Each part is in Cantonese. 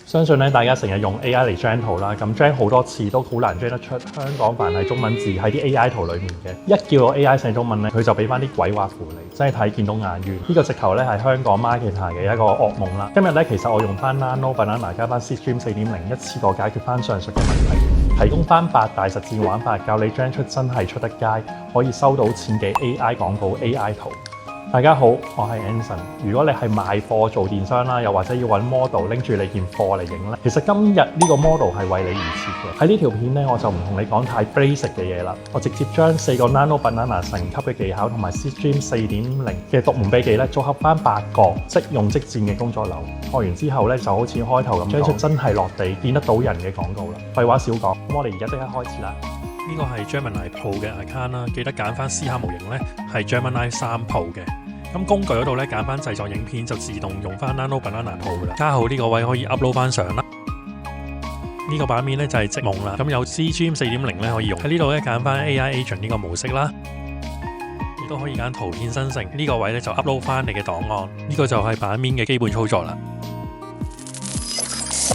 相信咧大家成日用 AI 嚟 gen 圖啦，咁 gen 好多次都好難 gen 得出香港繁體中文字喺啲 AI 圖裡面嘅。一叫個 AI 寫中文咧，佢就俾翻啲鬼畫符你，真係睇見到眼冤。呢個直頭咧係香港 marketer 嘅一個噩夢啦。今日咧其實我用翻 Nano Banana 加翻 Slipstream 4.0一次過解決翻上述嘅問題，提供翻8大實戰玩法，教你 gen 出真係出得街，可以收到錢嘅 AI 廣告 AI 圖。大家好，我係 Anson。如果你係賣貨做電商啦，又或者要揾 model 拎住你件貨嚟影咧，其實今日呢個 model 係為你而設嘅。喺呢條片咧，我就唔同你講太 basic 嘅嘢啦，我直接將4個 Nano Banana 神級嘅技巧同埋 Slipstream 4.0嘅獨門秘技咧，組合翻8個即用即戰嘅工作流。學完之後咧，就好似開頭咁，將出真係落地見得到人嘅廣告啦。廢話少講，咁我哋而家即刻開始啦。呢個係 Gemini Pro 嘅 account 啦，記得揀翻私下模型咧係 Gemini 3 Pro 嘅。咁工具嗰度咧揀翻製作影片就自動用翻 Nano Banana Pro 啦。加號呢個位可以 upload 翻相啦。呢個版面咧就係積木啦，咁有 Slipstream 4.0咧可以用。喺呢度咧揀翻 AI Agent 呢個模式啦，亦都可以揀圖片生成。呢個位咧就 upload 翻你嘅檔案。呢個就係版面嘅基本操作啦。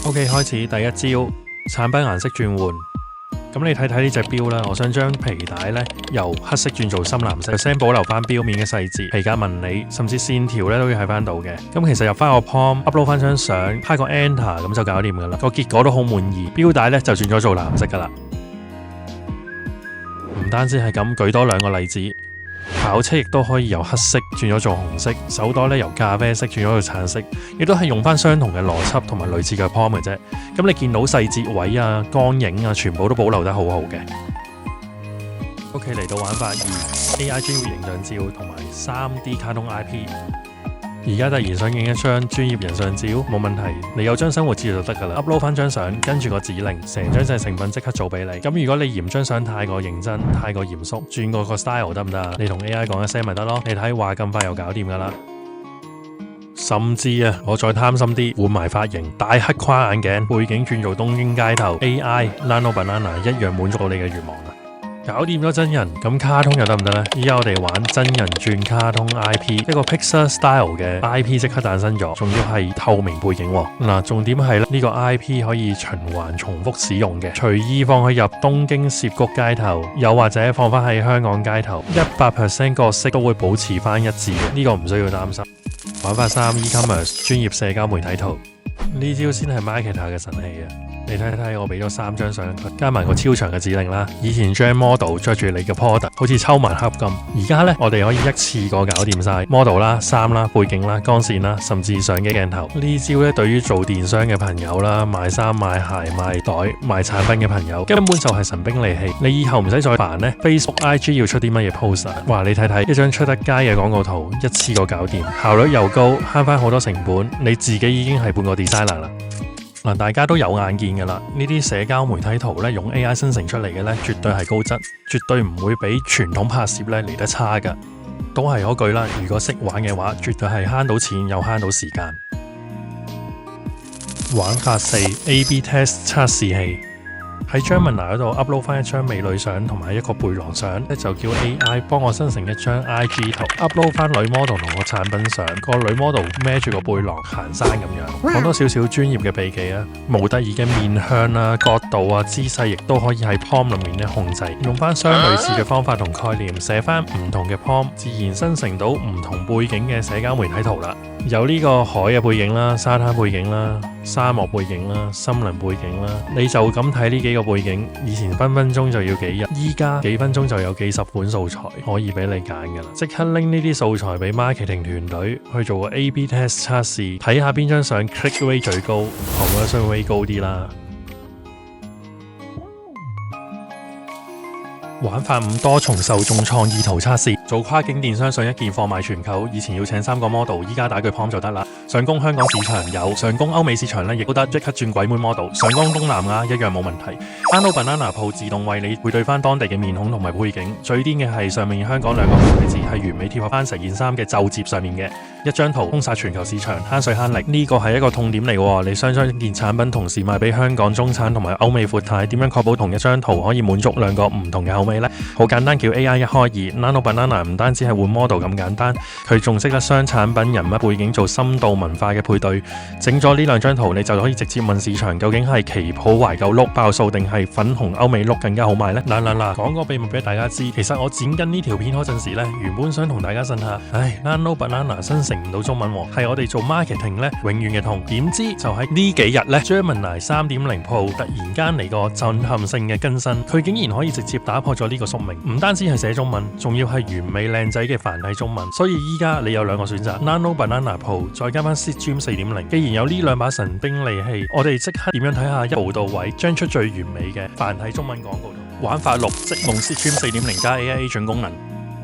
OK， 開始第一招，產品顏色轉換。咁你睇睇呢隻錶啦，我想將皮帶咧由黑色轉做深藍色，先保留翻錶面嘅細節、皮革紋理，甚至線條咧都要喺翻度嘅。咁其實入翻個 prompt，upload 翻張相，拍個 enter 咁就搞掂噶啦。個結果都好滿意，錶帶咧就轉咗做藍色噶啦。唔單止係咁，舉多2個例子。跑車亦都可以由黑色轉咗做紅色，手袋咧由咖啡色轉咗做橙色，亦都係用翻相同嘅邏輯同埋類似嘅 prompt 嘅啫。咁你見到細節位啊、光影啊，全部都保留得好好嘅。OK， 嚟到玩法2 AI 專業形象照同埋3D 卡通 IP。而家突然想影一張專業人像照，冇問題，你有張生活照就得噶啦。upload 翻張相，跟住個指令，成張製成品即刻做俾你。咁如果你嫌張相太過認真、太過嚴肅，轉個 style 得唔得啊？你同 AI 講一聲咪得咯。你睇話咁快又搞掂噶啦。甚至啊，我再貪心啲，換埋髮型，戴黑框眼鏡，背景轉做東京街頭 ，AI Nano Banana 一樣滿足到你嘅願望啊！搞掂咗真人，咁卡通又得唔得呢？依家我哋玩真人轉卡通 IP， 一個 Pixar style 嘅 IP 即刻誕生咗，仲要係透明背景喎。嗱，重點係呢個 IP 可以循環重複使用嘅，隨意放佢入東京涉谷街頭，又或者放翻喺香港街頭，100% 角色都會保持翻一致嘅，呢個唔需要擔心。玩法3 E-commerce 專業社交媒體圖，呢招先係 marketer 嘅神器啊！你睇睇，我俾咗3張相佢，加埋個超長嘅指令啦。以前 gen model 着住你嘅 product， 好似抽盲盒咁。而家呢，我哋可以一次過搞掂晒 model 啦、衫啦、背景啦、光線啦，甚至相機鏡頭。呢招呢，對於做電商嘅朋友啦、賣衫、賣鞋、賣袋、賣產品嘅朋友，根本就係神兵利器。你以後唔使再煩呢 Facebook、IG 要出啲乜嘢 post 啊？哇！你睇睇一張出得街嘅廣告圖，一次過搞掂，效率又高，慳翻好多成本。你自己已經係半個 designer 啦。嗱，大家都有眼見㗎啦，呢啲社交媒體圖咧，用 AI 生成出嚟嘅咧，絕對係高質，絕對唔會比傳統拍攝咧嚟得差㗎。都係嗰句啦，如果識玩嘅話，絕對係慳到錢又慳到時間。玩法4 A/B Test 測試器。喺 Gemini 嗰度 upload 翻一張美女相同埋一個背囊相，咧就叫 AI 幫我生成一張 IG 圖 ，upload 翻女 model 同個產品相，個女 model 孭住個背囊行山咁樣。講多少少專業嘅秘技啊，模特兒嘅面向啊、角度啊、姿勢，亦都可以喺 prompt 裏面咧控制。用翻相類似嘅方法同概念，寫翻唔同嘅 prompt， 自然生成到唔同背景嘅社交媒體圖啦。有呢個海嘅背景啦、沙灘背景啦、沙漠背景啦、森林背景啦，你就咁睇呢幾個背景，以前分分鐘就要幾日，依家幾分鐘就有幾十款素材可以俾你揀㗎啦。即刻拎呢啲素材俾 marketing 團隊去做個 A/B test 測試，睇下邊張相 click rate 最高 ，conversion rate 高啲啦。玩法5多重受眾創意圖測試，做跨境電商上一件貨賣全球，以前要請3個 model， 依家打句 prompt 就得啦。上攻香港市場有，上攻歐美市場咧亦都得，即刻轉鬼妹 model， 上攻東南亞一樣冇問題。Nano Banana Pro 自動為你配對翻當地嘅面孔同埋背景，最癲嘅係上面香港2個牌子係完美貼合翻成件衫嘅袖摺上面嘅，一張圖攻殺全球市場，慳水慳力，呢個係一個痛點嚟喎。你想將一件產品同時賣俾香港中產同埋歐美闊太，點樣確保同一張圖可以滿足2個唔同嘅口味呢？好簡單，叫 AI 一開2 ，Nano Banana Nano 唔單止係換 model 咁簡單，佢仲識得雙產品人物背景做深度文化嘅配對，整咗呢兩張圖你就可以直接問市場究竟係旗袍懷舊 look 爆數定係粉紅歐美 look 更加好賣呢？嗱，講個秘密俾大家知，其實我剪緊呢條片嗰陣時呢，原本想同大家呻下，Nano Banana 生成唔到中文喎，係我哋做 marketing 呢永遠嘅痛。點知就喺呢幾日呢 Gemini 3.0 Pro 突然間嚟個震撼性嘅更新，佢竟然可以直接打破咗呢個宿命，唔單止係寫中文，仲要係完美靚仔嘅繁體中文。所以依家你有兩個選擇 ，Nano Banana Pro 再加翻 SIDGEM 4.0。既然有呢兩把神兵利器，我哋即刻點樣睇下一步到位，將出最完美嘅繁體中文廣告。玩法6，積夢 SIDGEM 4.0加 AI Agent 功能。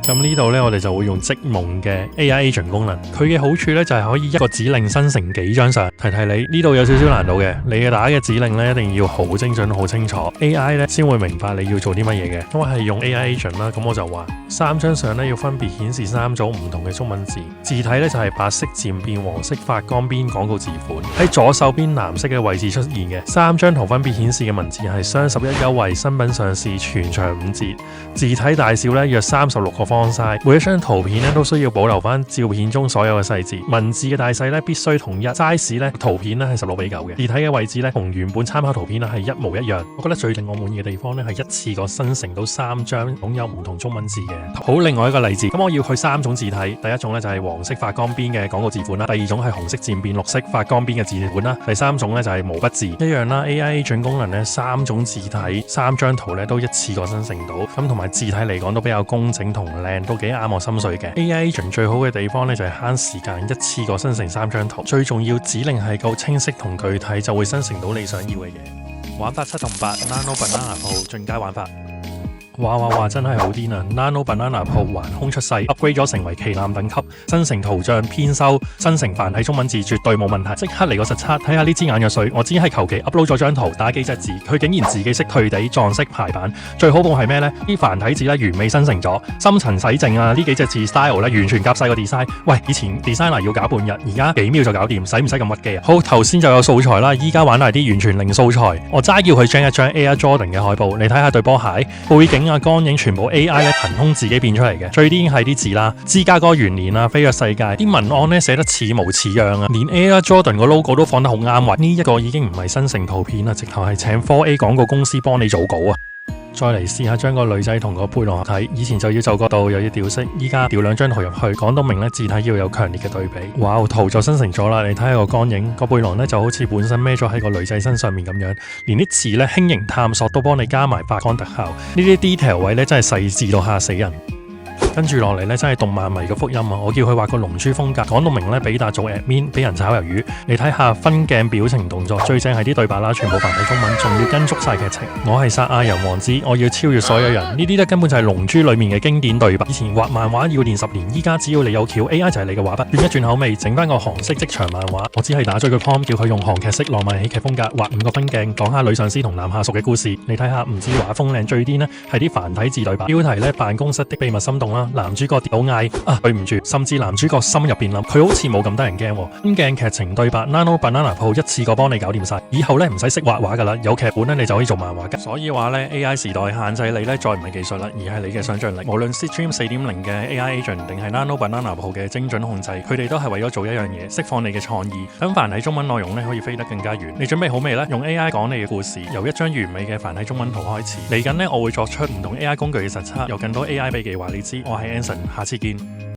咁呢度呢，我哋就會用積夢嘅 AI Agent 功能。佢嘅好處呢，就係可以一個指令生成幾張相。提你呢度有少少難度嘅，你嘅打嘅指令呢，一定要好精準、好清楚 ，AI 呢先會明白你要做啲乜嘢嘅。因為係用 AI Agent 啦，咁我就話3張相呢要分別顯示3組唔同嘅中文字，字體呢就係白色漸變黃色發光邊廣告字款，喺左手邊藍色嘅位置出現嘅。3張圖分別顯示嘅文字係雙11優惠、新品上市、全場5折，字體大小呢約36個方。每一張圖片咧都需要保留翻照片中所有嘅細節，文字嘅大細咧必須統一，size 咧圖片咧係16:9嘅，字體嘅位置咧同原本參考圖片咧係一模一樣。我覺得最令我滿意嘅地方咧係一次過生成到3張擁有唔同中文字嘅。好，另外一個例子，咁我要佢3種字體，第一種咧就係黃色發光邊嘅廣告字款啦，第二種係紅色漸變綠色發光邊嘅字款啦，第3種咧就係毛筆字一樣啦。AI Agent 功能咧3種字體3張圖咧都一次過生成到，咁同埋字體嚟講都比較工整同靚。都幾啱我心水嘅。AI Agent 最好嘅地方咧就係慳時間，一次過生成3張圖，最重要指令係夠清晰同具體，就會生成到你想要嘅嘢。玩法7同8 Nano Banana Pro 進階玩法。哇！真係好癲啊 ！Nano Banana Pro 橫空出世 ，upgrade 咗成為旗艦等級，生成圖像編修，生成繁體中文字絕對冇問題。即刻嚟個實測，睇下呢支眼藥水。我只係求其 upload 咗張圖，打幾隻字，佢竟然自己識退地、撞色排版。最好部係咩呢？啲繁體字咧完美生成咗，深層洗淨啊！呢幾隻字 style 咧完全夾晒個 design。喂，以前 designer 要搞半日，而家幾秒就搞掂，使唔使咁屈機啊？好，頭先就有素材啦，依家玩大啲完全零素材。我齋叫佢將一張 Air Jordan 嘅海報，你睇下對波鞋背景。光影全部 AI 咧憑空自己變出嚟嘅，最癲係啲字啦，芝加哥元年啊，飛躍世界，啲文案咧寫得似模似樣啊，連 Air Jordan 個 logo 都放得好啱位，呢一個已經唔係生成圖片啦，直頭係請 4A 廣告公司幫你做稿啊！再嚟試下將個女仔同個背囊合體，以前就要就角度又要調色，依家調2張圖入去，講到明咧字體要有強烈嘅對比。哇，圖就生成咗啦，你睇下個光影，個背囊咧就好似本身孭咗喺個女仔身上面咁樣，連啲字咧輕盈探索都幫你加埋發光特效，呢啲 detail 位咧真係細緻到嚇死人。跟住落嚟咧，真係動漫迷嘅福音啊！我叫佢畫個龍珠風格，講到明咧，比達做 admin 俾人炒魷魚。你睇下分鏡、表情、動作，最正係啲對白啦，全部繁體中文，仲要跟足晒劇情。我係薩亞人王子，我要超越所有人。呢啲咧根本就係龍珠裏面嘅經典對白。以前畫漫畫要練10年，依家只要你有橋 ，AI 就係你嘅畫筆。轉一轉口味，整翻個韓式職場漫畫。我只係打咗個 prompt，叫佢用韓劇式浪漫喜劇風格畫5個分鏡，講下女上司同男下屬嘅故事。你睇下，唔止畫風靚，最癲呢係啲繁體字對白。標題咧，辦公室的秘密心動啦，男主角跌倒嗌啊，對唔住，甚至男主角心入邊諗，佢好似冇咁得人驚喎。分鏡劇情對白 ，Nano Banana Pro 一次過幫你搞掂晒。以後咧唔使識畫畫噶啦，有劇本咧你就可以做漫畫噶。所以話咧 AI 時代限制你咧，再唔係技術啦，而係你嘅想像力。無論 SIDGEM 4.0嘅 AI Agent 定係 Nano Banana Pro 嘅精準控制，佢哋都係為咗做一樣嘢，釋放你嘅創意，等繁體中文內容咧可以飛得更加遠。你準備好未呢？用 AI 講你嘅故事，由一張完美嘅繁體中文圖開始。嚟緊呢，我會作出唔同 AI 工具嘅實測，有更多 AI 秘技話你知。我係 Anson，下次見。